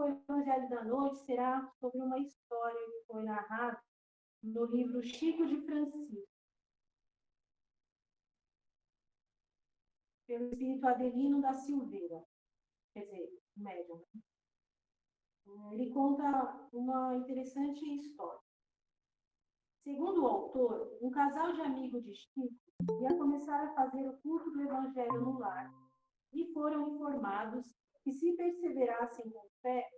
Evangelho da Noite será sobre uma história que foi narrada no livro Chico de Francisco, pelo espírito Adelino da Silveira, quer dizer, médium. Ele conta uma interessante história. Segundo o autor, um casal de amigos de Chico ia começar a fazer o culto do Evangelho no lar e foram informados que, se perseverassem com fé,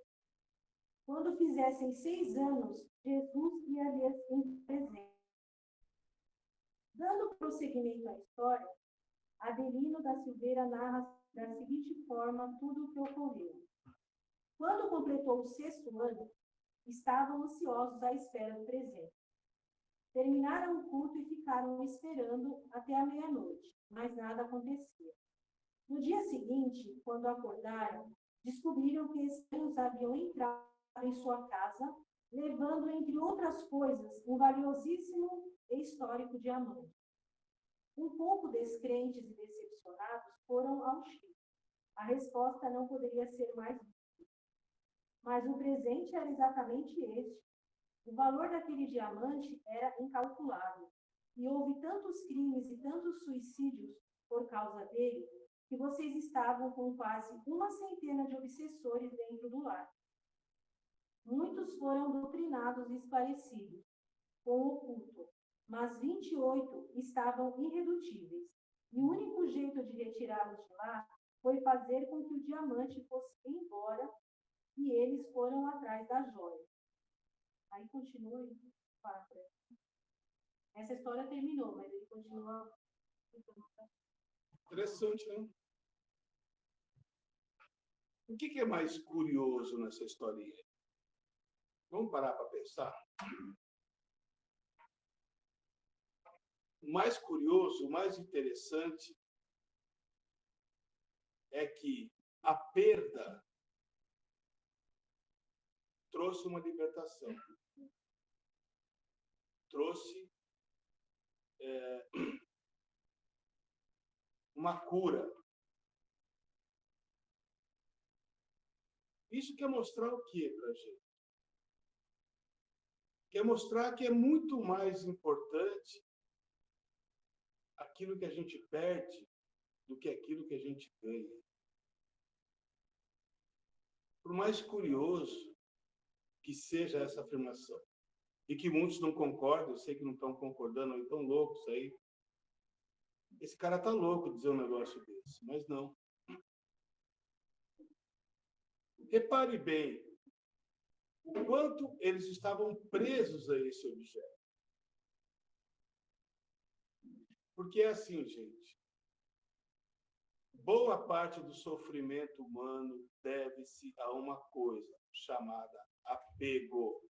quando fizessem 6 anos, Jesus ia lhes em presente. Dando prosseguimento à história, Adelino da Silveira narra da seguinte forma tudo o que ocorreu. Quando completou o 6º ano, estavam ansiosos à espera do presente. Terminaram o culto e ficaram esperando até a meia-noite, mas nada acontecia. No dia seguinte, quando acordaram, descobriram que estranhos haviam entrado em sua casa, levando, entre outras coisas, um valiosíssimo e histórico diamante. Um pouco descrentes e decepcionados, foram ao Chico. A resposta não poderia ser mais difícil. Mas o presente era exatamente este. O valor daquele diamante era incalculável. E houve tantos crimes e tantos suicídios por causa dele, que vocês estavam com quase 100 de obsessores dentro do lar. Muitos foram doutrinados e esclarecidos com o culto, mas 28 estavam irredutíveis. E o único jeito de retirá-los de lá foi fazer com que o diamante fosse embora, e eles foram atrás da joia. Aí continua. Essa história terminou, mas ele continua. Interessante, né? O que é mais curioso nessa historinha? Vamos parar para pensar? O mais curioso, o mais interessante é que a perda trouxe uma libertação. Trouxe uma cura. Isso quer mostrar o quê para a gente? Quer mostrar que é muito mais importante aquilo que a gente perde do que aquilo que a gente ganha. Por mais curioso que seja essa afirmação, e que muitos não concordam, eu sei que não estão concordando, ou estão loucos aí. Esse cara está louco de dizer um negócio desse, mas não. Repare bem o quanto eles estavam presos a esse objeto. Porque é assim, gente. Boa parte do sofrimento humano deve-se a uma coisa chamada apego.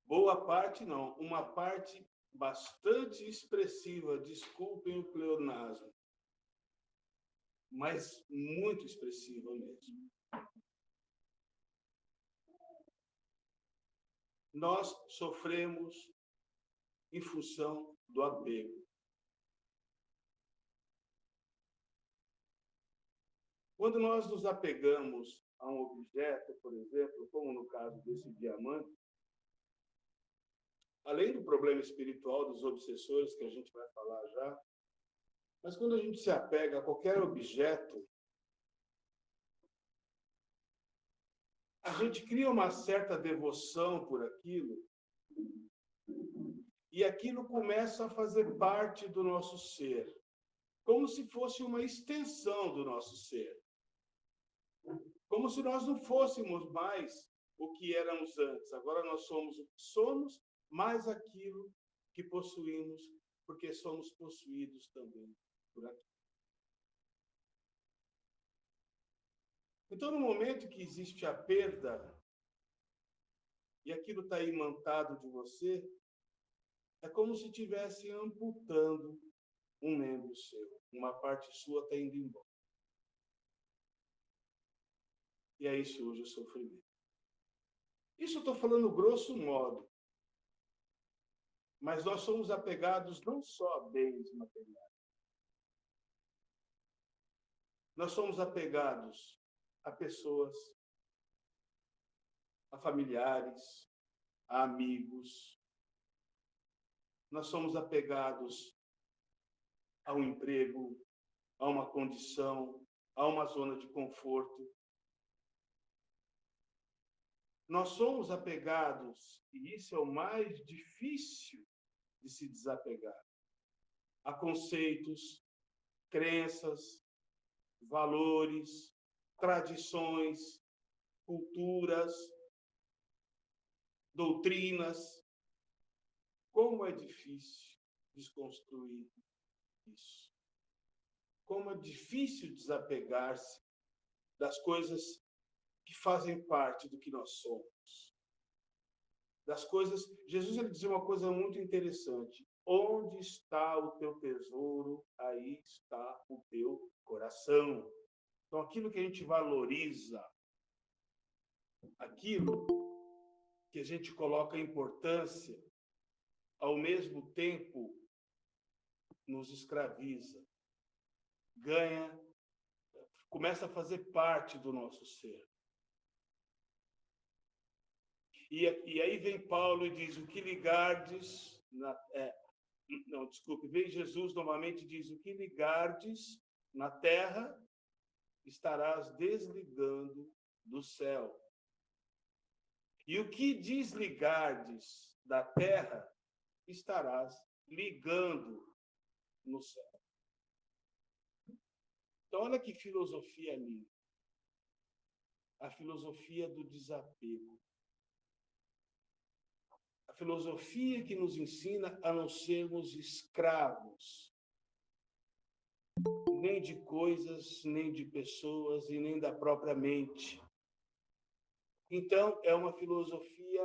Boa parte não, uma parte bastante expressiva, desculpem o pleonasmo, mas muito expressiva mesmo. Nós sofremos em função do apego. Quando nós nos apegamos a um objeto, por exemplo, como no caso desse diamante, além do problema espiritual dos obsessores, que a gente vai falar já, mas quando a gente se apega a qualquer objeto, a gente cria uma certa devoção por aquilo, e aquilo começa a fazer parte do nosso ser, como se fosse uma extensão do nosso ser. Como se nós não fôssemos mais o que éramos antes. Agora nós somos o que somos, mais aquilo que possuímos, porque somos possuídos também por aquilo. Então, no momento que existe a perda, e aquilo está imantado de você, é como se estivesse amputando um membro seu. Uma parte sua está indo embora. E aí surge o sofrimento. Isso eu estou falando grosso modo. Mas nós somos apegados não só a bens materiais. Nós somos apegados a pessoas, a familiares, a amigos. Nós somos apegados a um emprego, a uma condição, a uma zona de conforto. Nós somos apegados, e isso é o mais difícil de se desapegar, a conceitos, crenças, valores, tradições, culturas, doutrinas. Como é difícil desconstruir isso. Como é difícil desapegar-se das coisas que fazem parte do que nós somos. Das coisas... Jesus ele dizia uma coisa muito interessante. Onde está o teu tesouro, aí está o teu coração. Então, aquilo que a gente valoriza, aquilo que a gente coloca importância, ao mesmo tempo nos escraviza, começa a fazer parte do nosso ser. E aí vem Paulo e diz, vem Jesus novamente e diz, o que ligardes na terra, estarás desligando do céu. E o que desligardes da terra, estarás ligando no céu. Então, olha que filosofia linda. A filosofia do desapego. A filosofia que nos ensina a não sermos escravos, nem de coisas, nem de pessoas e nem da própria mente. Então, é uma filosofia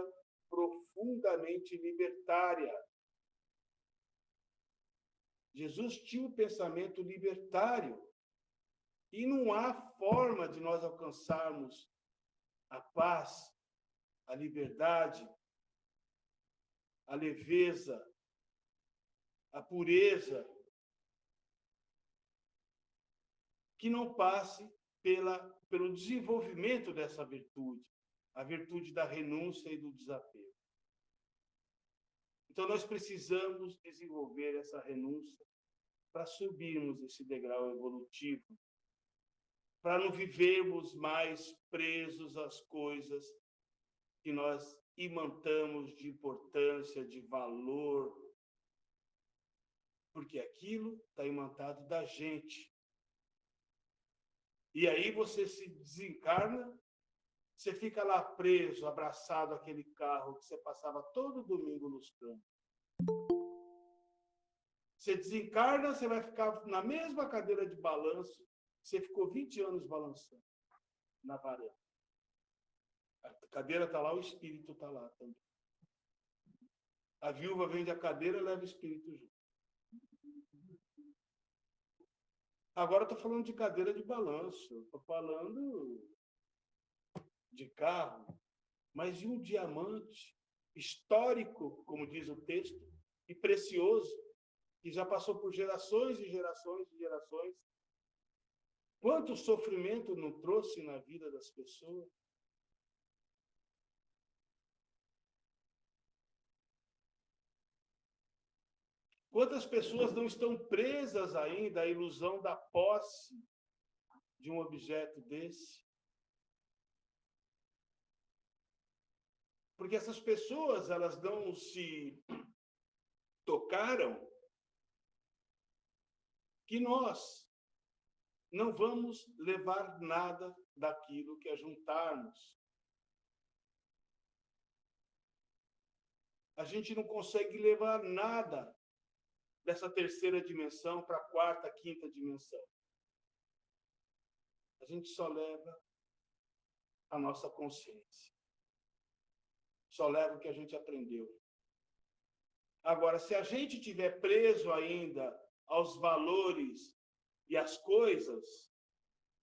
profundamente libertária. Jesus tinha um pensamento libertário. E não há forma de nós alcançarmos a paz, a liberdade, a leveza, a pureza, que não passe pelo desenvolvimento dessa virtude, a virtude da renúncia e do desapego. Então, nós precisamos desenvolver essa renúncia para subirmos esse degrau evolutivo, para não vivermos mais presos às coisas que nós imantamos de importância, de valor, porque aquilo está imantado da gente. E aí você se desencarna, você fica lá preso, abraçado àquele carro que você passava todo domingo nos campos. Você desencarna, você vai ficar na mesma cadeira de balanço, você ficou 20 anos balançando na varanda. A cadeira está lá, o espírito está lá também. A viúva vende a cadeira e leva o espírito junto. Agora estou falando de cadeira de balanço, estou falando de carro, mas de um diamante histórico, como diz o texto, e precioso, que já passou por gerações e gerações e gerações. Quanto sofrimento não trouxe na vida das pessoas? Quantas pessoas não estão presas ainda à ilusão da posse de um objeto desse? Porque essas pessoas, elas não se tocaram que nós não vamos levar nada daquilo que ajuntarmos. A gente não consegue levar nada dessa terceira dimensão para a quarta, quinta dimensão. A gente só leva a nossa consciência. Só leva o que a gente aprendeu. Agora, se a gente estiver preso ainda aos valores e às coisas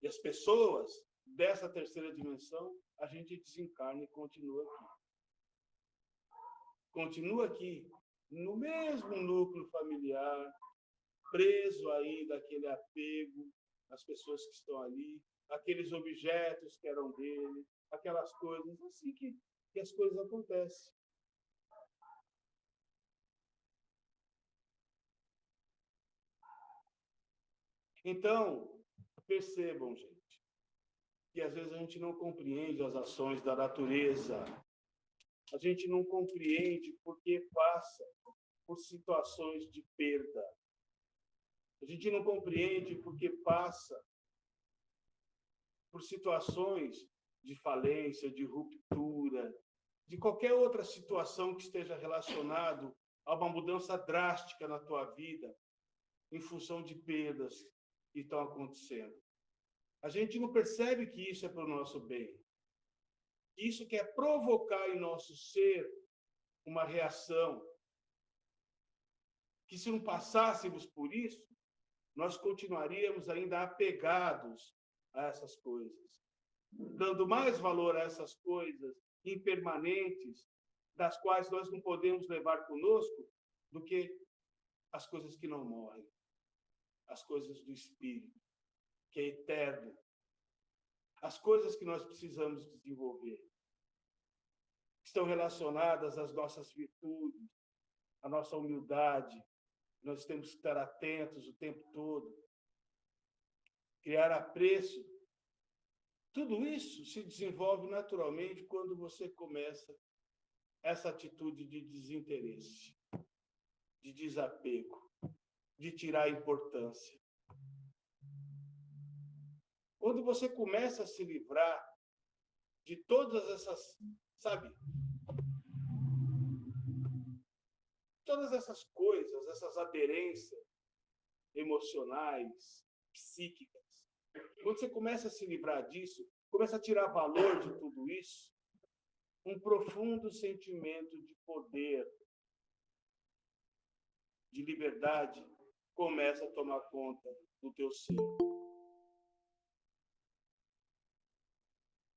e às pessoas dessa terceira dimensão, a gente desencarna e continua aqui. Continua aqui, no mesmo núcleo familiar, preso ainda àquele apego, as pessoas que estão ali, aqueles objetos que eram dele, aquelas coisas, assim que as coisas acontecem. Então, percebam, gente, que às vezes a gente não compreende as ações da natureza, a gente não compreende porque passa por situações de perda, a gente não compreende porque passa por situações de falência, de ruptura, de qualquer outra situação que esteja relacionado a uma mudança drástica na tua vida, em função de perdas que estão acontecendo. A gente não percebe que isso é para o nosso bem. Isso quer provocar em nosso ser uma reação. Que se não passássemos por isso, nós continuaríamos ainda apegados a essas coisas, dando mais valor a essas coisas impermanentes, das quais nós não podemos levar conosco, do que as coisas que não morrem, as coisas do Espírito, que é eterno, as coisas que nós precisamos desenvolver, que estão relacionadas às nossas virtudes, à nossa humildade. Nós temos que estar atentos o tempo todo, criar apreço. Tudo isso se desenvolve naturalmente quando você começa essa atitude de desinteresse, de desapego, de tirar a importância. Quando você começa a se livrar de todas essas, sabe, todas essas coisas, essas aderências emocionais, psíquicas, quando você começa a se livrar disso, começa a tirar valor de tudo isso, um profundo sentimento de poder, de liberdade, começa a tomar conta do teu ser.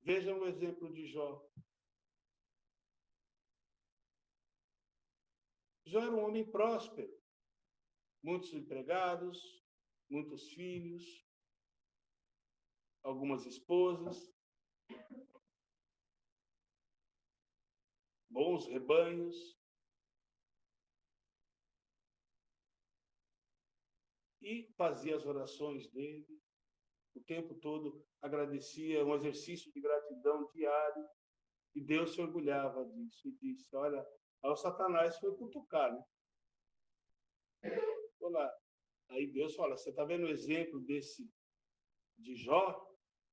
Vejam o exemplo de Jó. Jó era um homem próspero, muitos empregados, muitos filhos, algumas esposas, bons rebanhos. E fazia as orações dele, o tempo todo agradecia, um exercício de gratidão diário, e Deus se orgulhava disso e disse: olha, aí o Satanás foi cutucar, né? Olá. Aí Deus fala: você está vendo o exemplo desse de Jó?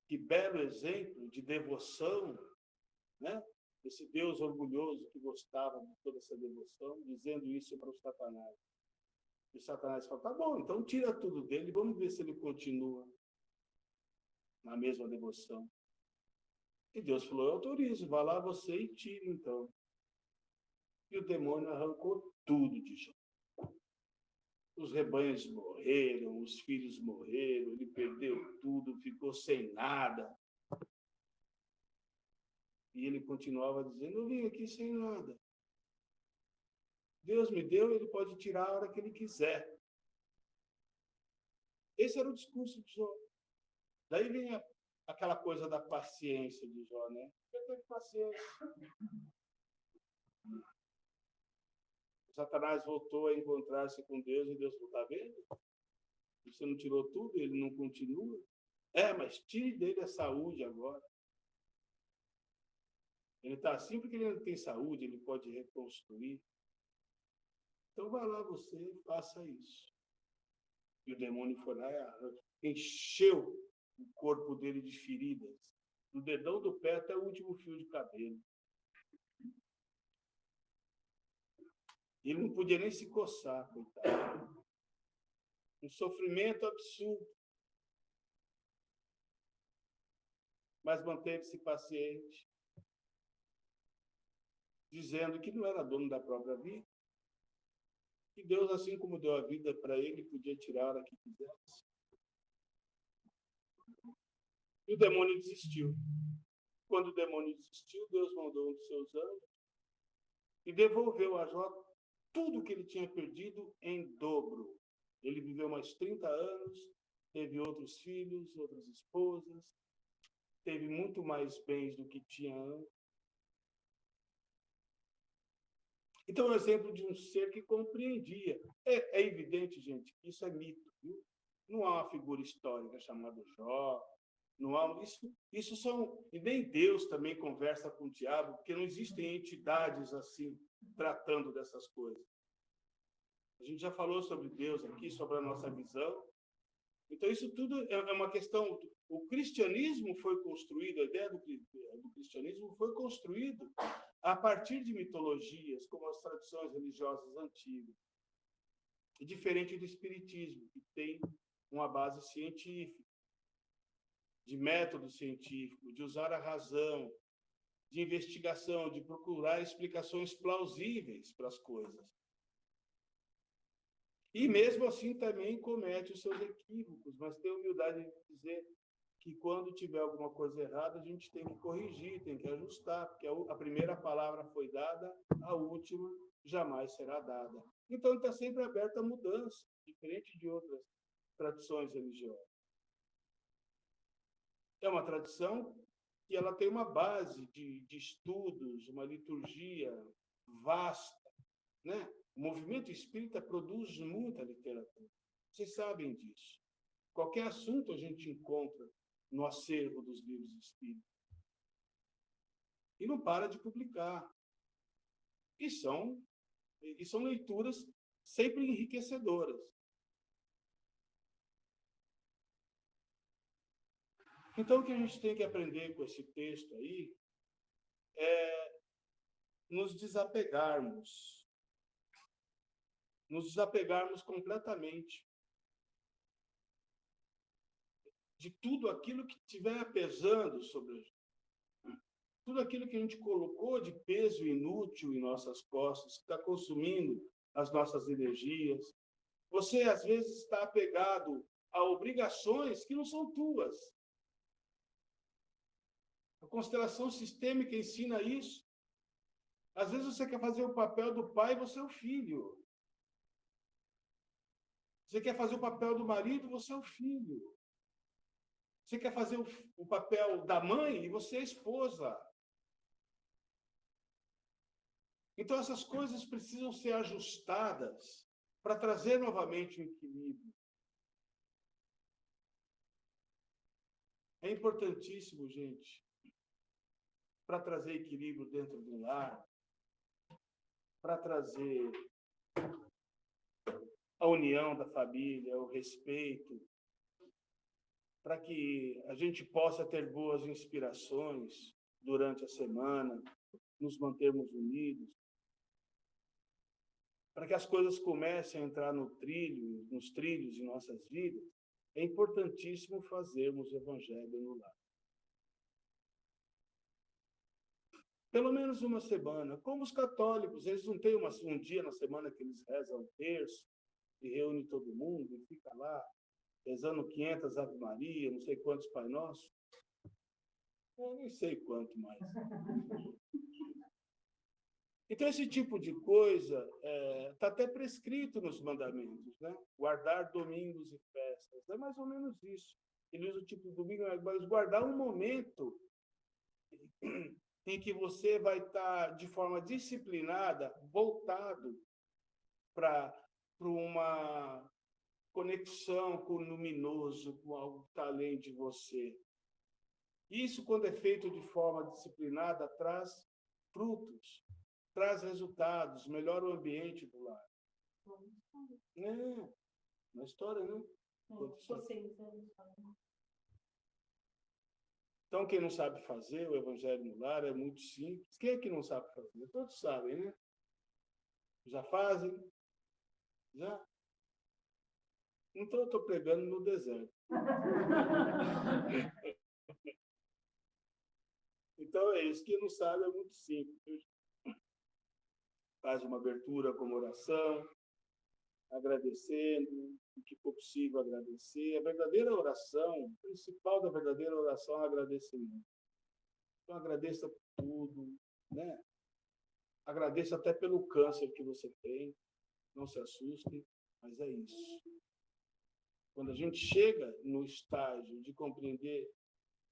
Que belo exemplo de devoção, né? Esse Deus orgulhoso que gostava de toda essa devoção, dizendo isso para o Satanás. E o Satanás fala: tá bom, então tira tudo dele, vamos ver se ele continua na mesma devoção. E Deus falou: eu autorizo, vá lá você e tire então. E o demônio arrancou tudo de Jó. Os rebanhos morreram, os filhos morreram, ele perdeu tudo, ficou sem nada. E ele continuava dizendo: eu vim aqui sem nada. Deus me deu, ele pode tirar a hora que ele quiser. Esse era o discurso de Jó. Daí vem aquela coisa da paciência de Jó, né? Eu tenho paciência. O Satanás voltou a encontrar-se com Deus e Deus falou: está vendo? Você não tirou tudo, ele não continua. Mas tire dele a saúde agora. Ele está assim porque ele não tem saúde, ele pode reconstruir. Então vá lá você e faça isso. E o demônio foi lá e encheu o corpo dele de feridas, do dedão do pé até o último fio de cabelo. Ele não podia nem se coçar, coitado. Um sofrimento absurdo. Mas manteve-se paciente, dizendo que não era dono da própria vida, que Deus, assim como deu a vida para ele, podia tirar a hora que quisesse. E o demônio desistiu. Quando o demônio desistiu, Deus mandou um dos seus anjos e devolveu a Jó tudo que ele tinha perdido em dobro. Ele viveu mais 30 anos teve outros filhos, outras esposas, teve muito mais bens do que tinha antes. Então, é um exemplo de um ser que compreendia. É evidente, gente, que isso é mito, viu? Não há uma figura histórica chamada Jó, não há isso são, e nem Deus também conversa com o diabo, porque não existem entidades assim tratando dessas coisas. A gente já falou sobre Deus aqui, sobre a nossa visão. Então isso tudo é uma questão. O cristianismo foi construído, a ideia do cristianismo foi construído a partir de mitologias, como as tradições religiosas antigas, e diferente do espiritismo, que tem uma base científica, de método científico, de usar a razão, de investigação, de procurar explicações plausíveis para as coisas. E mesmo assim também comete os seus equívocos, mas tem humildade de dizer que quando tiver alguma coisa errada, a gente tem que corrigir, tem que ajustar, porque a primeira palavra foi dada, a última jamais será dada. Então está sempre aberta a mudança, diferente de outras tradições religiosas. É uma tradição que ela tem uma base de estudos, uma liturgia vasta, né? O movimento espírita produz muita literatura. Vocês sabem disso. Qualquer assunto a gente encontra no acervo dos livros espíritas. E não para de publicar. E são leituras sempre enriquecedoras. Então, o que a gente tem que aprender com esse texto aí é nos desapegarmos completamente de tudo aquilo que estiver pesando sobre a gente. Tudo aquilo que a gente colocou de peso inútil em nossas costas, que está consumindo as nossas energias. Você, às vezes, está apegado a obrigações que não são tuas. A constelação sistêmica ensina isso. Às vezes você quer fazer o papel do pai e você é o filho. Você quer fazer o papel do marido e você é o filho. Você quer fazer o papel da mãe e você é a esposa. Então, essas coisas precisam ser ajustadas para trazer novamente o equilíbrio. É importantíssimo, gente, para trazer equilíbrio dentro do lar, para trazer a união da família, o respeito, para que a gente possa ter boas inspirações durante a semana, nos mantermos unidos, para que as coisas comecem a entrar nos trilhos em nossas vidas, é importantíssimo fazermos o evangelho no lar. Pelo menos uma semana. Como os católicos, eles não têm um dia na semana que eles rezam o terço e reúnem todo mundo e fica lá rezando 500 Ave Maria, não sei quantos Pai Nosso. Eu nem sei quanto mais. Então, esse tipo de coisa está até prescrito nos mandamentos, né? Guardar domingos e festas. É mais ou menos isso. Ele usa o tipo de domingo, mas guardar um momento em que você vai estar de forma disciplinada, voltado para uma conexão com o luminoso, com algo que está além de você. Isso, quando é feito de forma disciplinada, traz frutos, traz resultados, melhora o ambiente do lar. É, uma história, né? Então, quem não sabe fazer o evangelho no lar é muito simples. Quem é que não sabe fazer? Todos sabem, né? Já fazem? Já? Então, eu estou pregando no deserto. Então, é isso. Quem não sabe é muito simples. Faz uma abertura como oração, agradecendo o que for possível agradecer. A verdadeira oração, o principal da verdadeira oração é o agradecimento. Então, agradeça por tudo, né? Agradeça até pelo câncer que você tem. Não se assuste, mas é isso. quando a gente chega no estágio de compreender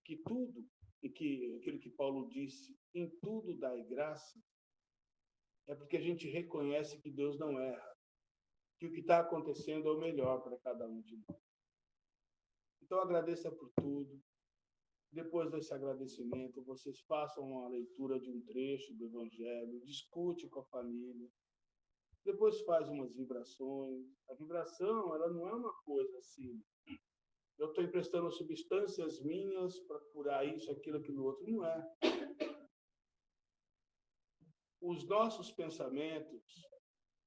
que tudo, e que aquilo que Paulo disse, em tudo dai graça, é porque a gente reconhece que Deus não erra, que o que está acontecendo é o melhor para cada um de nós. Então, agradeça por tudo. Depois desse agradecimento, vocês façam uma leitura de um trecho do Evangelho, discute com a família, depois faz umas vibrações. A vibração, ela não é uma coisa assim, eu estou emprestando substâncias minhas para curar isso, aquilo, aquilo outro. Não é. Os nossos pensamentos,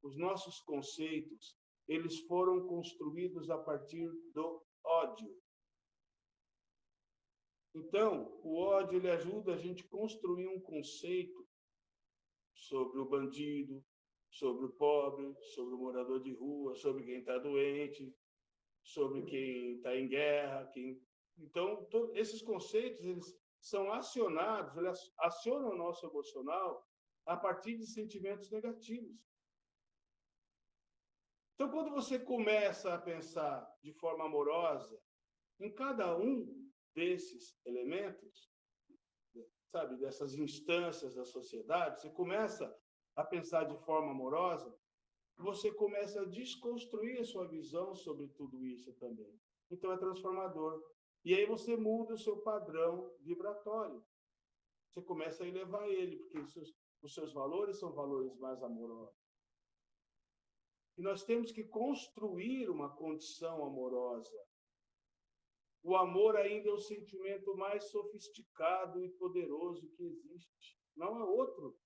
os nossos conceitos, eles foram construídos a partir do ódio. Então, o ódio, ele ajuda a gente a construir um conceito sobre o bandido, sobre o pobre, sobre o morador de rua, sobre quem está doente, sobre quem está em guerra. Então, esses conceitos, eles são acionados, eles acionam o nosso emocional a partir de sentimentos negativos. Então, quando você começa a pensar de forma amorosa em cada um desses elementos, sabe, dessas instâncias da sociedade, você começa a pensar de forma amorosa, você começa a desconstruir a sua visão sobre tudo isso também. Então, é transformador. E aí você muda o seu padrão vibratório. Você começa a elevar ele, porque os seus valores são valores mais amorosos. E nós temos que construir uma condição amorosa. O amor ainda é o sentimento mais sofisticado e poderoso que existe. Não é outro.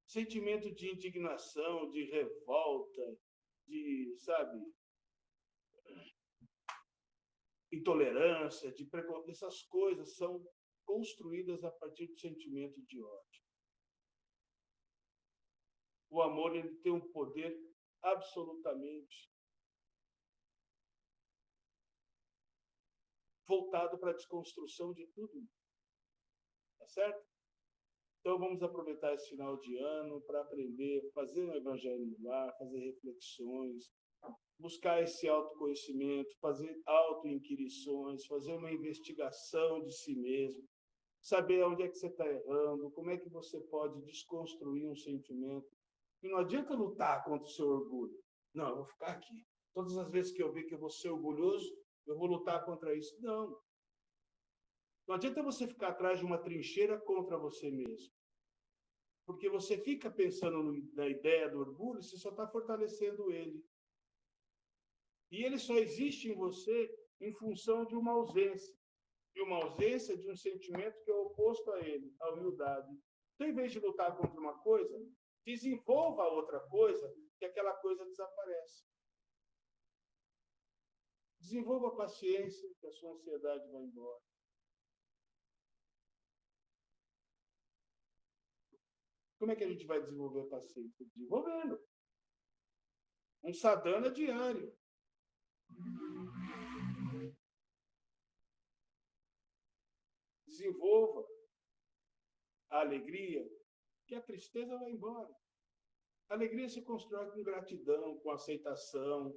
Sentimento de indignação, de revolta, de, sabe, intolerância, de preconceito, essas coisas são construídas a partir do sentimento de ódio. O amor, ele tem um poder absolutamente voltado para a desconstrução de tudo. Tá certo? Então, vamos aproveitar esse final de ano para aprender, fazer um evangelho no lar, fazer reflexões, buscar esse autoconhecimento, fazer autoinquirições, fazer uma investigação de si mesmo, saber onde é que você está errando, como é que você pode desconstruir um sentimento. E não adianta lutar contra o seu orgulho. Não, eu vou ficar aqui. Todas as vezes que eu ver que eu vou ser orgulhoso, eu vou lutar contra isso. Não. Não adianta você ficar atrás de uma trincheira contra você mesmo. Porque você fica pensando na ideia do orgulho, você só está fortalecendo ele. E ele só existe em você em função de uma ausência. E uma ausência de um sentimento que é oposto a ele, a humildade. Então, em vez de lutar contra uma coisa, desenvolva outra coisa, que aquela coisa desaparece. Desenvolva a paciência, que a sua ansiedade vai embora. Como é que a gente vai desenvolver a paciência? Desenvolvendo. Um sadhana diário. Desenvolva a alegria, que a tristeza vai embora. A alegria se constrói com gratidão, com aceitação,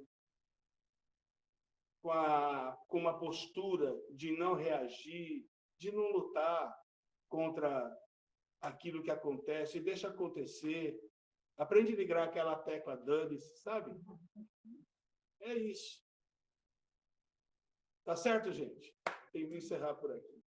com uma postura de não reagir, de não lutar contra aquilo que acontece, deixa acontecer. Aprende a ligar aquela tecla dane-se, sabe? É isso. Tá certo, gente? Tem que encerrar por aqui.